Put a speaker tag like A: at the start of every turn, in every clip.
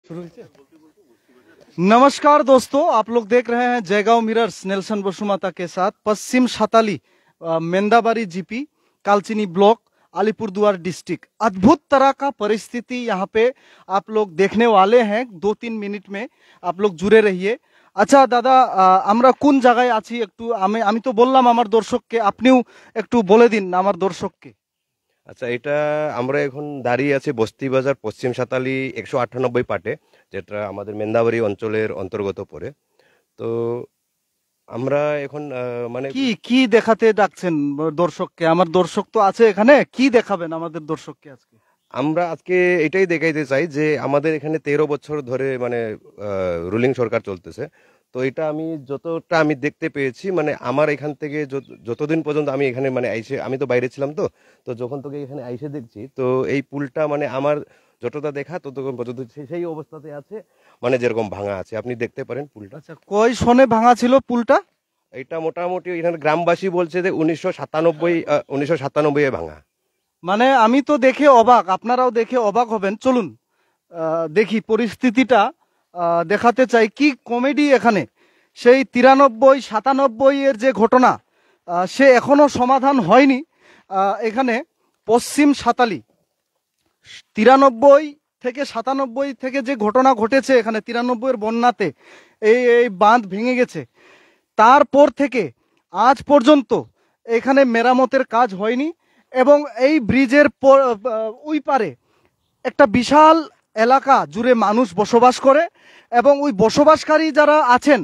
A: शुरू कीजिए। नमस्कार दोस्तों, आप लोग देख रहे हैं जयगांव मिरर्स नेल्सन बसुमाता के साथ Paschim Satali Mendabari GP Kalchini block Alipurduar district. अद्भुत तरह का परिस्थिति यहाँ पे आप लोग देखने वाले हैं। 2-3 मिनट में आप लोग जुड़े रहिए। अच्छा दादा, আমরা কোন জায়গায় আছি একটু আমি আমি তো বললাম আমার দর্শককে, আপনিও একটু বলে দিন আমার দর্শককে।
B: আচ্ছা, এটা আমরা এখন দাঁড়িয়ে আছি বস্তি বাজার পশ্চিম সাতালি 198 পাটে, যেটা আমাদের মেন্দাবাড়ি অঞ্চলের অন্তর্গত পড়ে। তো আমরা এখন মানে
A: কি কি দেখাতে ডাকছেন দর্শককে? আমার দর্শক তো আছে এখানে, কি দেখাবেন আমাদের দর্শককে আজকে?
B: আমরা আজকে এটাই দেখাইতে চাই যে আমাদের এখানে 13 বছর ধরে মানে রুলিং সরকার চলতেছে। তো এটা আমি যতটা আমি দেখতে পেয়েছি, মানে আমার এখান থেকে যতদিন পর্যন্ত আমি এখানে মানে আইসে, আমি তো বাইরে ছিলাম, তো তো যখন থেকে এখানে আইসে দেখছি, তো এই পুলটা মানে আমার যতটা দেখা ততক্ষণ পর্যন্ত সেই অবস্থাতে আছে, মানে যেরকম ভাঙা আছে আপনি দেখতে পারেন পুলটা।
A: আচ্ছা, কয় সনে ভাঙা ছিল পুলটা?
B: এটা মোটামুটি এখানে গ্রামবাসী বলছে যে 1997 ভাঙা।
A: মানে আমি তো দেখে অবাক, আপনারাও দেখে অবাক হবেন। চলুন দেখি পরিস্থিতিটা, দেখাতে চাই কি কমেডি এখানে। সেই 93-97 এর যে ঘটনা, সে এখনো সমাধান হয়নি। এখানে পশ্চিম সাতালি 93 থেকে 97 থেকে যে ঘটনা ঘটেছে এখানে 93 এর বন্যাতে এই এই বাঁধ ভেঙে গেছে, তারপর থেকে আজ পর্যন্ত এখানে মেরামতের কাজ হয়নি। এবং এই ব্রিজের ওই পারে একটা বিশাল এলাকা জুড়ে মানুষ বসবাস করে, এবং ওই বসবাসকারী যারা আছেন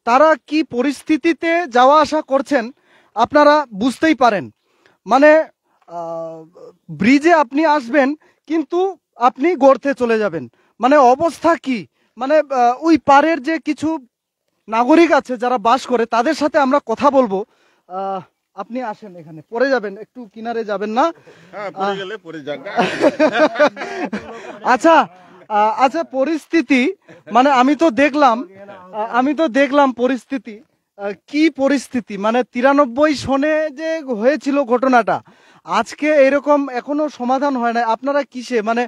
A: তারা কি পরিস্থিতিতে যাওয়া আসা করছেন আপনারা বুঝতেই পারেন। মানে ব্রিজে আপনি আসবেন কিন্তু আপনি গর্তে চলে যাবেন, মানে অবস্থা কি। মানে ওই পারের যে কিছু নাগরিক আছে যারা বাস করে তাদের সাথে আমরা কথা বলবো। আপনি আসেন, এখানে পড়ে যাবেন, একটু কিনারে যাবেন না? আচ্ছা আচ্ছা, পরিস্থিতি মানে আমি তো দেখলাম পরিস্থিতি কি পরিস্থিতি। মানে 93 সনে যে হয়েছিল ঘটনাটা, আজকে এরকম এখনো সমাধান হয় না। আপনারা কিসে মানে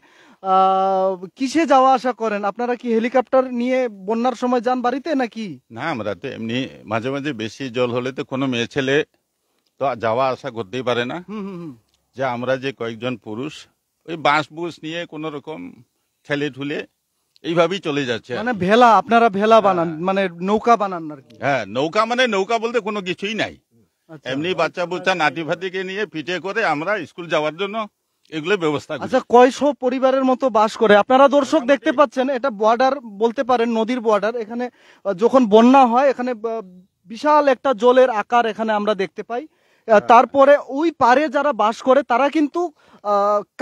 A: কিসে যাওয়া আসা করেন? আপনারা কি হেলিকপ্টার নিয়ে বন্যার সময় যান বাড়িতে নাকি?
C: না, আমরা তো এমনি মাঝে মাঝে বেশি জল হলে তো কোনো মেয়ে ছেলে তো যাওয়া আসা করতেই পারে না। যে আমরা যে কয়েকজন পুরুষ ওই বাঁশ বুস নিয়ে কোন রকম ঠেলে ঠুলে এইভাবেই চলে যাচ্ছে।
A: মানে ভেলা, আপনারা ভেলা বানান, মানে নৌকা বানান আর কি?
C: হ্যাঁ, নৌকা মানে নৌকা বলতে কোনো কিছুই নাই। এমনি বাচ্চা বুচ্চা নাতি ফাতিকে নিয়ে পিঠে করে আমরা স্কুল যাওয়ার জন্য এগুলো ব্যবস্থা করি।
A: আচ্ছা, কয়শো পরিবারের মতো বাস করে? আপনারা দর্শক দেখতে পাচ্ছেন, এটা বর্ডার বলতে পারেন, নদীর বর্ডার। এখানে যখন বন্যা হয় এখানে বিশাল একটা জলের আকার এখানে আমরা দেখতে পাই। তারপরে ওই পারে যারা বাস করে তারা কিন্তু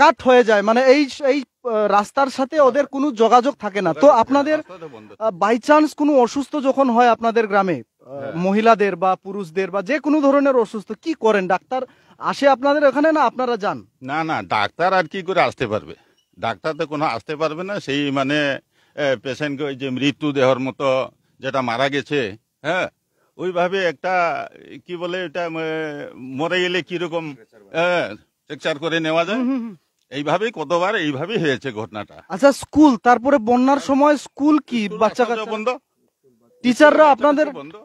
A: কাট হয়ে যায়, মানে এই এই রাস্তার সাথে ওদের কোনো যোগাযোগ থাকে না। তো আপনাদের বাই চান্স কোনো অসুস্থ যখন হয় আপনাদের গ্রামে, মহিলাদের বা পুরুষদের বা যে কোনো ধরনের অসুস্থ, কি করেন? ডাক্তার আসে আপনাদের ওখানে না আপনারা যান?
C: না না, ডাক্তার আর কি করে আসতে পারবে? ডাক্তার তো কোনো আসতে পারবে না। সেই মানে পেশেন্টকে ওই যে মৃত্যু দেহর মতো যেটা মারা গেছে, হ্যাঁ, ওইভাবে একটা কি বলে এটা মরে গেলে কিরকম স্ট্রাকচার করে নেওয়া যায়, এইভাবেই কতবার এইভাবেই হয়েছে ঘটনাটা।
A: আচ্ছা, স্কুল তারপরে বন্যার সময় স্কুল কি বাচ্চা
C: বন্ধ?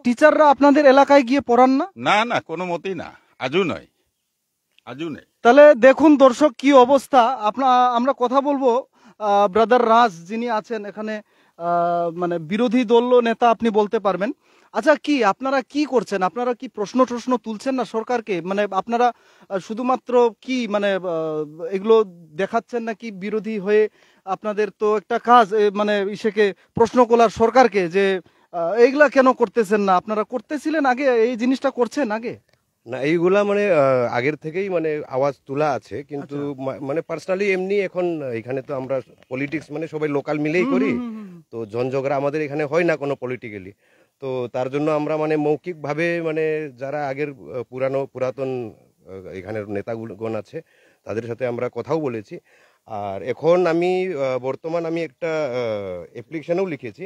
A: টিচাররা আপনাদের এলাকায় গিয়ে পড়ান না?
C: না না, কোনো মতেই না, আজও নয়, আজও নেই।
A: তাহলে দেখুন দর্শক কি অবস্থা। আমরা কথা বলবো ব্রাদার রাজ যিনি আছেন এখানে, মানে বিরোধী দল নেতা আপনি বলতে পারবেন। আচ্ছা, কি আপনারা কি করছেন? আপনারা কি প্রশ্ন তুলছেন না সরকারকে? মানে আপনারা শুধুমাত্র কি মানে এগুলো দেখাচ্ছেন নাকি বিরোধী হয়ে? আপনাদের তো একটা কাজ মানে ইসেকে প্রশ্ন করার সরকারকে যে এইগুলা কেন করতেছেন না? আপনারা করতেছিলেন আগে, এই জিনিসটা করছেন আগে
B: না, এইগুলা মানে আগের থেকেই মানে আওয়াজ তোলা আছে, কিন্তু মানে পার্সোনালি এমনি এখন এখানে তো আমরা পলিটিক্স মানে সবাই লোকাল মিলেই করি, তো ঝঞ্ঝগড়া আমাদের এখানে হয় না কোনো পলিটিক্যালি। তো তার জন্য আমরা মানে মৌখিকভাবে মানে যারা আগের পুরাতন এখানের নেতাগণ আছে তাদের সাথে আমরা কথাও বলেছি। আর এখন আমি বর্তমান আমি একটা অ্যাপ্লিকেশনও লিখেছি,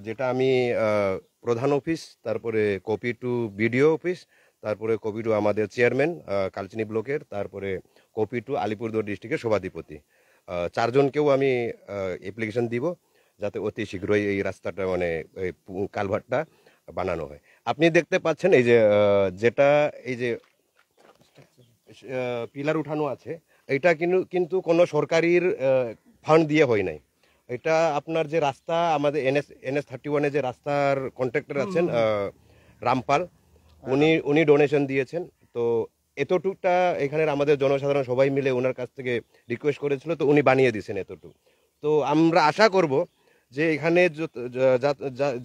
B: যেটা আমি প্রধান অফিস, তারপরে কপি টু বিডিও অফিস, তারপরে কপি টু আমাদের চেয়ারম্যান কালচিনি ব্লকের, তারপরে কপি টু আলিপুরদুয়ার ডিস্ট্রিক্টের সভাধিপতি, চারজনকেও আমি অ্যাপ্লিকেশন দিব যাতে অতি শীঘ্রই এই রাস্তাটা মানে এই কালভার্টটা বানানো হয়। আপনি দেখতে পাচ্ছেন এই যে যেটা এই যে পিলার উঠানো আছে, এটা কিন্তু কোনো সরকারির ফান্ড দিয়ে হয় নাই। এটা আপনার যে রাস্তা আমাদের এনএস 31-এ যে রাস্তার কন্ট্রাক্টর আছেন রামপাল, উনি ডোনেশন দিয়েছেন। তো এতটুকটা এখানের আমাদের জনসাধারণ সবাই মিলে ওনার কাছ থেকে রিকোয়েস্ট করেছিল, তো উনি বানিয়ে দিয়েছেন এতটুকু। তো আমরা আশা করব যে এখানে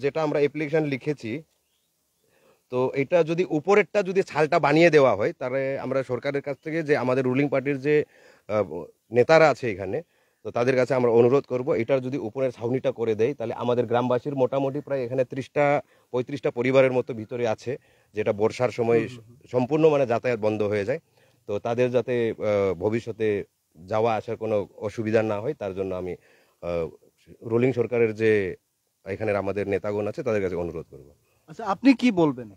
B: যেটা আমরা অ্যাপ্লিকেশন লিখেছি, তো এটা যদি উপরেরটা যদি ছালটা বানিয়ে দেওয়া হয়, তাহলে আমরা সরকারের কাছ থেকে যে আমাদের রুলিং পার্টির যে নেতারা আছে এখানে, তো তাদের কাছে আমরা অনুরোধ করব এটার যদি উপরের ছাউনিটা করে দেয়, তাহলে আমাদের গ্রামবাসীর মোটামুটি প্রায় এখানে 30-35টা পরিবারের মতো ভিতরে আছে, যেটা বর্ষার সময় সম্পূর্ণ মানে যাতায়াত বন্ধ হয়ে যায়। তো তাদের যাতে ভবিষ্যতে যাওয়া আসার কোনো অসুবিধা না হয়, তার জন্য আমি রুলিং সরকারের যে এখানের আমাদের নেতাগণ আছে তাদের কাছে অনুরোধ করব।
A: আচ্ছা, আপনি কি বলবেন?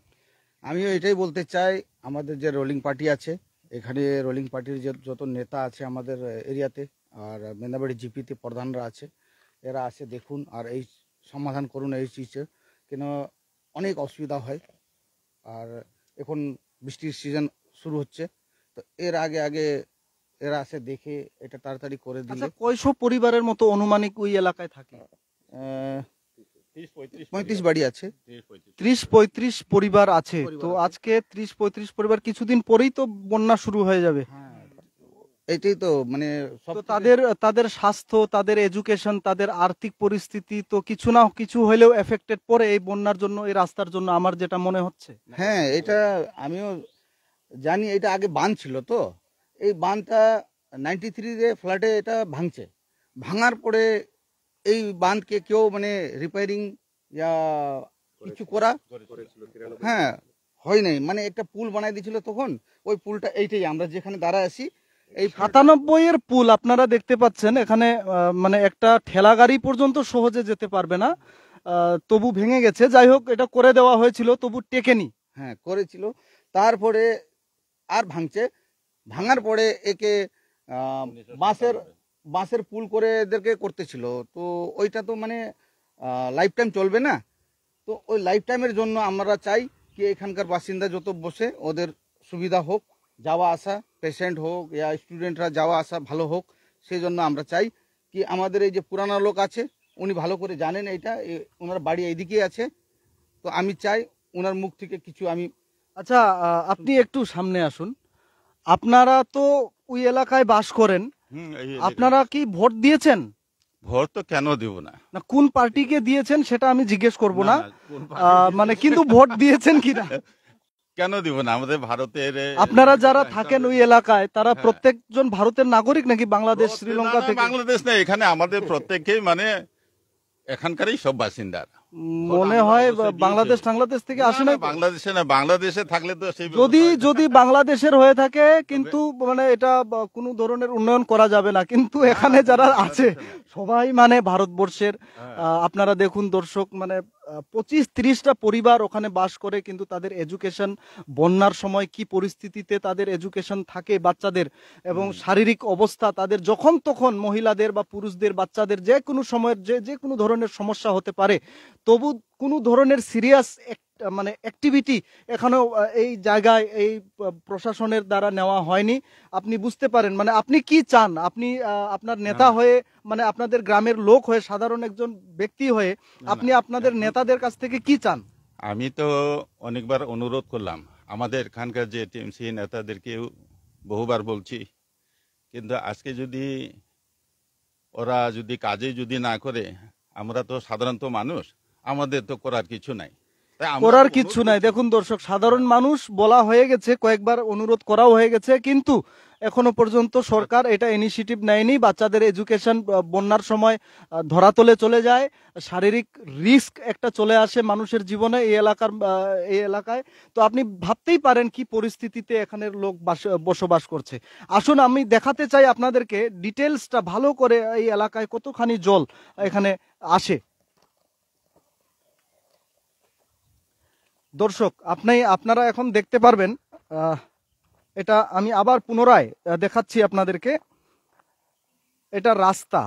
D: আমিও এটাই বলতে চাই, আমাদের যে রোলিং পার্টি আছে এখানে, রোলিং পার্টির যে যত নেতা আছে আমাদের এরিয়াতে, আর মেন্দাবাড়ি জিপিতে প্রধানরা আছে, এরা আসে দেখুন আর এই সমাধান করুন এই চিজে, কেন অনেক অসুবিধা হয়। আর এখন বৃষ্টির সিজন শুরু হচ্ছে, তো এর আগে আগে এরা আসে দেখে এটা তাড়াতাড়ি করে দিলে।
A: আচ্ছা, কয়শো পরিবারের মতো অনুমানিক ওই এলাকায় থাকে?
D: 35 বাড়ি আছে।
A: 30-35 পরিবার আছে। তো আজকে 30-35 পরিবার, কিছুদিন পরেই তো বন্যা শুরু হয়ে যাবে।
D: এটাই তো মানে সব
A: তো তাদের স্বাস্থ্য, তাদের এডুকেশন, তাদের আর্থিক পরিস্থিতি তো কিছু না কিছু হলেও এফেক্টেড পড়ে এই বন্যার জন্য, এই রাস্তার জন্য, আমার যেটা মনে হচ্ছে।
D: হ্যাঁ, এটা আমিও জানি। এটা আগে বাঁধ ছিল, তো এই বাঁধটা 93-তে ফ্লাডে এটা ভাঙছে। ভাঙার পরে এই বাঁধকে কেউ মানে রিপেয়ারিং ইয়া কিছু করা হ্যাঁ হয় নাই। মানে একটা পুল বানাই দিয়েছিল তখন, ওই পুলটা এইটাই আমরা যেখানে দাঁড়ায় আছি, এই
A: 97-এর পুল আপনারা দেখতে পাচ্ছেন এখানে, মানে একটা ঠেলা গাড়ি পর্যন্ত সহজে যেতে পারবে না, তবু ভেঙে গেছে। যাই হোক, এটা করে দেওয়া হয়েছিল, তবু টেকেনি।
D: হ্যাঁ করেছিল, তারপরে আর ভাঙছে। ভাঙার পরে একে বাঁশের পুল করে এদেরকে করতেছিল। তো ওইটা তো মানে লাইফ টাইম চলবে না। তো ওই লাইফ টাইমের জন্য আমরা চাই কি এখানকার বাসিন্দা যত বসে ওদের সুবিধা হোক, যাওয়া আসা, পেশেন্ট হোক ইয়া স্টুডেন্টরা যাওয়া আসা ভালো হোক। সেই জন্য আমরা চাই কি আমাদের এই যে পুরানা লোক আছে উনি ভালো করে জানেন এইটা, ওনার বাড়ি এইদিকেই আছে। তো আমি চাই ওনার মুখ থেকে কিছু আমি।
A: আচ্ছা, আপনি একটু সামনে আসুন। আপনারা তো ওই এলাকায় বাস করেন, আপনারা কি ভোট দিয়েছেন?
C: ভোট তো কেন দিব না?
A: না, কোন পার্টিকে দিয়েছেন সেটা আমি জিজ্ঞেস করব না, মানে কিন্তু ভোট দিয়েছেন কিনা?
C: কেন দিব না? আমাদের ভারতের
A: আপনারা যারা থাকেন ওই এলাকায়, তারা প্রত্যেকজন ভারতের নাগরিক নাকি বাংলাদেশ, শ্রীলঙ্কা থেকে?
C: বাংলাদেশ না, এখানে আমাদের প্রত্যেকেই মানে এখানকারই সব বাসিন্দা।
A: মনে হয় বাংলাদেশ থেকে আসে না।
C: বাংলাদেশে না, বাংলাদেশে থাকলে তো সেই
A: যদি বাংলাদেশের হয়ে থাকে, কিন্তু মানে এটা কোনো ধরনের উন্নয়ন করা যাবে না। কিন্তু এখানে যারা আছে সবাই মানে ভারতবর্ষের। আপনারা দেখুন দর্শক, মানে 25-30টা পরিবার ওখানে বাস করে, কিন্তু তাদের এডুকেশন, বন্যার সময় কি পরিস্থিতিতে তাদের এডুকেশন থাকে বাচ্চাদের, এবং শারীরিক অবস্থা তাদের যখন তখন, মহিলাদের বা পুরুষদের, বাচ্চাদের যে কোনো সময়ের যে কোনো ধরনের সমস্যা হতে পারে, তবু কোনো ধরনের সিরিয়াস মানে অ্যাক্টিভিটি এখানেও এই জায়গায় এই প্রশাসনের দ্বারা নেওয়া হয়নি। আপনি বুঝতে পারেন, মানে আপনি কি চান? আপনি আপনার নেতা হয়ে, মানে আপনাদের গ্রামের লোক হয়ে, সাধারণ একজন ব্যক্তি হয়ে আপনি আপনাদের নেতাদের কাছ থেকে কি চান?
C: আমি তো অনেকবার অনুরোধ করলাম আমাদের এখানকার যে টিএমসি নেতাদেরকেও, বহুবার বলছি, কিন্তু আজকে যদি ওরা যদি কাজে যদি না করে, আমরা তো সাধারণত মানুষ, আমাদের তো করার কিছু নাই।
A: করার কিচ্ছু নাই। দেখুন দর্শক, সাধারণ মানুষ বলা হয়ে গেছে, কয়েকবার অনুরোধ করাও হয়ে গেছে, কিন্তু এখনো পর্যন্ত সরকার এটা ইনিশিয়েটিভ নেয়নি। বাচ্চাদের এডুকেশন বন্যার সময় ধরাতলে চলে যায়, শারীরিক রিস্ক একটা চলে আসে মানুষের জীবনে এই এলাকায়। তো আপনি ভাবতেই পারেন কি পরিস্থিতিতে এখানের লোক বসবাস করছে। আসুন আমি দেখাতে চাই আপনাদেরকে ডিটেলসটা ভালো করে, এই এলাকায় কতখানি জল এখানে আসে। দর্শক, আপনারা এখন দেখতে পারবেন, এটা আমি আবার পুনরায় দেখাচ্ছি আপনাদেরকে। এটা রাস্তা,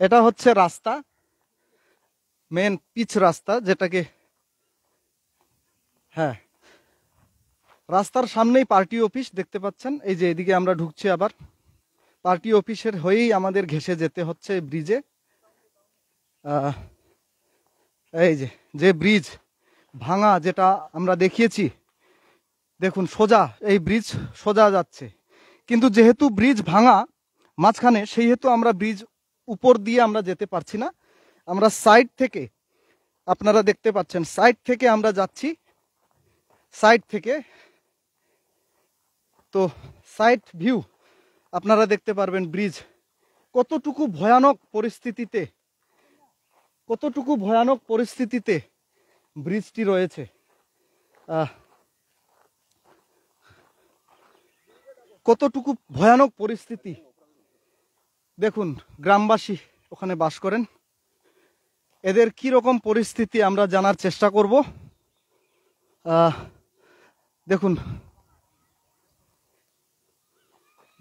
A: এটা হচ্ছে রাস্তা, মেন পিচ রাস্তা যেটাকে, হ্যাঁ, রাস্তার সামনেই পার্টি অফিস দেখতে পাচ্ছেন। এই যে এদিকে আমরা ঢুকছি, আবার পার্টি অফিসের হয়েই আমাদের ঘেঁষে যেতে হচ্ছে ব্রিজে। এই যে ব্রিজ ভাঙা যেটা আমরা দেখিয়েছি, দেখুন সোজা এই ব্রিজ সোজা যাচ্ছে, কিন্তু যেহেতু ব্রিজ ভাঙা মাঝখানে, সেই হেতু আমরা ব্রিজ উপর দিয়ে আমরা যেতে পারছি না। আমরা সাইড থেকে, আপনারা দেখতে পাচ্ছেন, সাইড থেকে আমরা যাচ্ছি, সাইড থেকে। তো সাইড ভিউ আপনারা দেখতে পারবেন ব্রিজ কতটুকু ভয়ানক পরিস্থিতিতে, কতটুকু ভয়ানক পরিস্থিতিতে ব্রিজটি রয়েছে। কতটুকু ভয়ানক পরিস্থিতি দেখুন। গ্রামবাসী ওখানে বাস করেন, এদের কি রকম পরিস্থিতি আমরা জানার চেষ্টা করব। দেখুন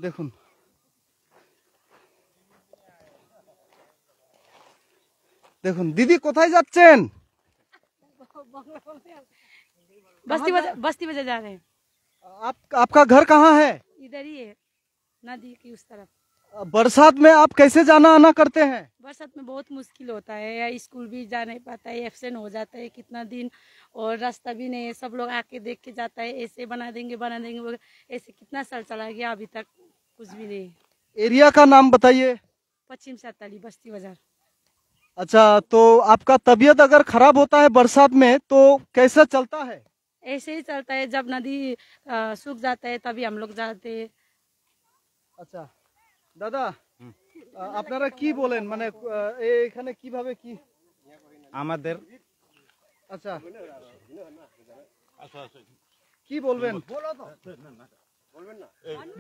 A: দেখুন দেখুন দিদি কোথায় যাচ্ছেন?
E: बस्ती बाजार जा रहे हैं।
A: आपका घर कहाँ है?
E: इधर ही है, नदी की उस तरफ।
A: बरसात में आप कैसे जाना आना करते हैं?
E: बरसात में बहुत मुश्किल होता है, या स्कूल भी जा नहीं पाता है, एब्सेंट हो जाता है कितना दिन, और रास्ता भी नहीं है। सब लोग आके देख के जाता है, ऐसे बना देंगे ऐसे कितना साल चला गया, अभी तक कुछ भी नहीं।
A: एरिया का नाम बताइए।
E: पश्चिम सत्ताली बस्ती बाजार।
A: अच्छा, तो आपका तबीयत अगर खराब होता है बरसात में तो कैसा चलता है?
E: ऐसे ही चलता है, जब नदी सूख जाता है तभी हम लोग जाते हैं।
A: আচ্ছা দাদা, আপনারা কি বলেন, মানে এখানে কিভাবে কি
F: আমাদের
A: আচ্ছা কি বলবেন?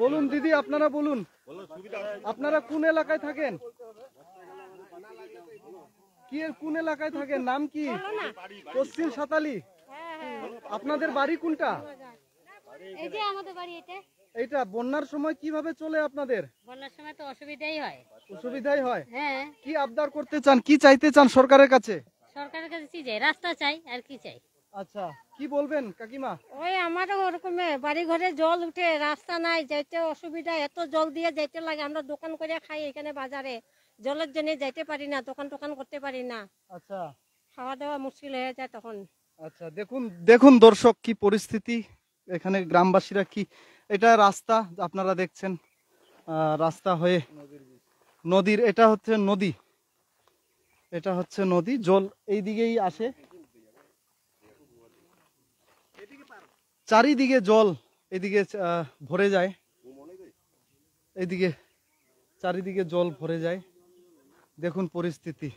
A: বলুন দিদি, আপনারা বলুন, আপনারা কোন এলাকায় থাকেন? কি এর কোন এলাকায় থাকেন? নাম কি? পশ্চিম সাতালি। আপনাদের বাড়ি কোনটা?
G: এই যে আমাদের বাড়ি এটা।
A: এইটা বন্যার সময় কিভাবে চলে আপনাদের?
G: বন্যার সময় তো অসুবিধাই হয়।
A: অসুবিধাই হয়।
G: হ্যাঁ,
A: কি আবদার করতে চান, কি চাইতে চান সরকারের কাছে?
G: সরকারের কাছে কি চাই? রাস্তা চাই, আর কি চাই?
A: আচ্ছা, কি বলবেন কাকিমা?
G: ওই আমারও ওরকম বাড়ি ঘরে জল উঠে, রাস্তা নাই, যাইতে অসুবিধা, এত জল দিয়ে যাইতে লাগে। আমরা দোকান করে খাই এখানে বাজারে, জলের জন্য যাইতে পারি না, দোকান টোকান করতে পারি না,
A: আচ্ছা
G: খাওয়া দাওয়া মুশকিল হয়ে যায় তখন।
A: আচ্ছা, দেখুন দেখুন দর্শক কি পরিস্থিতি এখানে, গ্রামবাসীরা কি, এটা রাস্তা আপনারা দেখছেন, রাস্তা হয়ে নদীর, এটা হচ্ছে নদী, এটা হচ্ছে নদী, জল এই দিকেই আসে, চারিদিকে জল এদিকে ভরে যায়, এদিকে চারিদিকে জল ভরে যায়। দেখুন পরিস্থিতি।